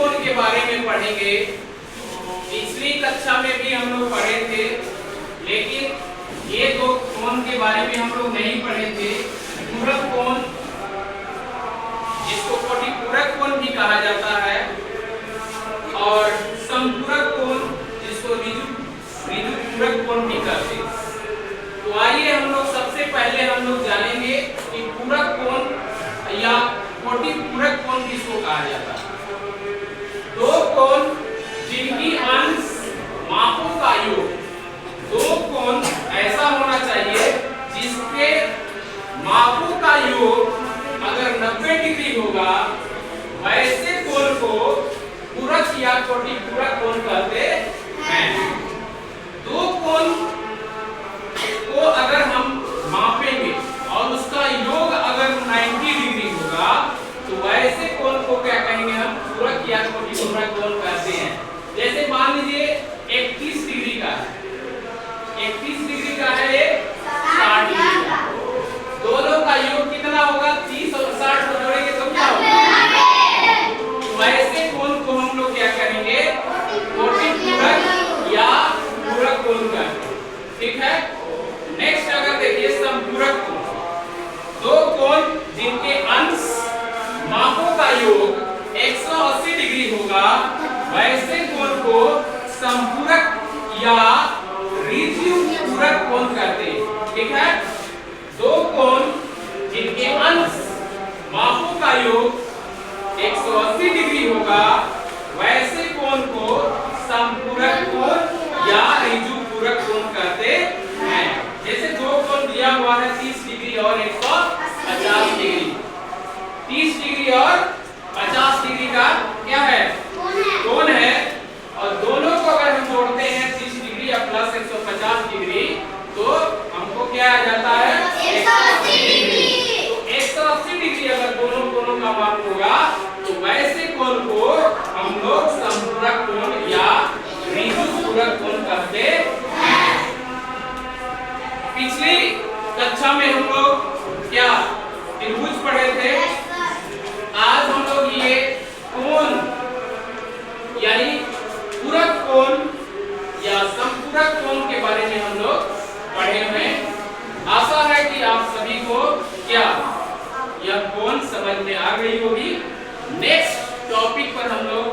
कोण के बारे में पढ़ेंगे। पिछली कक्षा में भी हम लोग पढ़े थे, लेकिन ये दो कोण के बारे में हम लोग नहीं पढ़े थे। पूरक कोण, जिसको कोटिपूरक कोण भी कहा जाता है, और समपूरक कोण, जिसको ऋजुपूरक कोण भी कहते हैं। तो आइए हम लोग सबसे पहले हम लोग जानेंगे कि पूरक कोण या कोटिपूरक कोण किसको कहा जाता है। दो कोण जिनकी अंश मापों का योग, दो कोण ऐसा होना चाहिए जिसके मापों का योग अगर 90 डिग्री होगा, वैसे कोण को पूरक या कोटिपूरक कोण कहते हैं। दो कोण को अगर हम मापेंगे और उसका योग अगर 90 डिग्री होगा, तो वैसे कोण को क्या कहेंगे हम, पूरक या कोटिपूरक कोण कहते हैं। जैसे मान लीजिए 31 डिग्री का है, 31 डिग्री का है, ये 60 डिग्री का। दोनों का योग कितना होगा, 30 और 60 को जोड़ेंगे तो क्या होगा, वैसे कोण को हम लोग क्या करेंगे, कोटिपूरक या पूरक कोण कहेंगे। ठीक है। नेक्स्ट अगर देखिए समपूरक कोण, दो कोण जिनके अंश मापों का योग 180 डिग्री होगा, वैसे कोण को समपूरक या ऋजुपूरक कोण कहते हैं। ठीक है। दो कोण जिनके अंश मापों का योग 180 डिग्री होगा, वैसे कोण को समपूरक कोण या ऋजुपूरक कोण कहते हैं। जैसे दो कोण दिया हुआ है 30 डिग्री और 150 डिग्री, 30 डिग्री और 50 डिग्री का क्या है, कोण है, और दोनों को अगर हम जोड़ते हैं 30 डिग्री या प्लस 150 डिग्री, तो हमको क्या आ जाता है, 180 डिग्री। तो 180 डिग्री अगर दोनों कोणों का माप होगा, तो वैसे कोण को हम लोग समपूरक कोण या ऋजुपूरक कोण कहते हैं। पिछली कक्षा में हम लोग क्या त्रिभुज पढ़े थे। आज हम लोग ये कोण यानी पूरक कोण या समपूरक कोण के बारे में हम लोग पढ़े हुए। आशा है कि आप सभी को क्या यह कोण समझ में आ गई होगी। नेक्स्ट टॉपिक पर हम लोग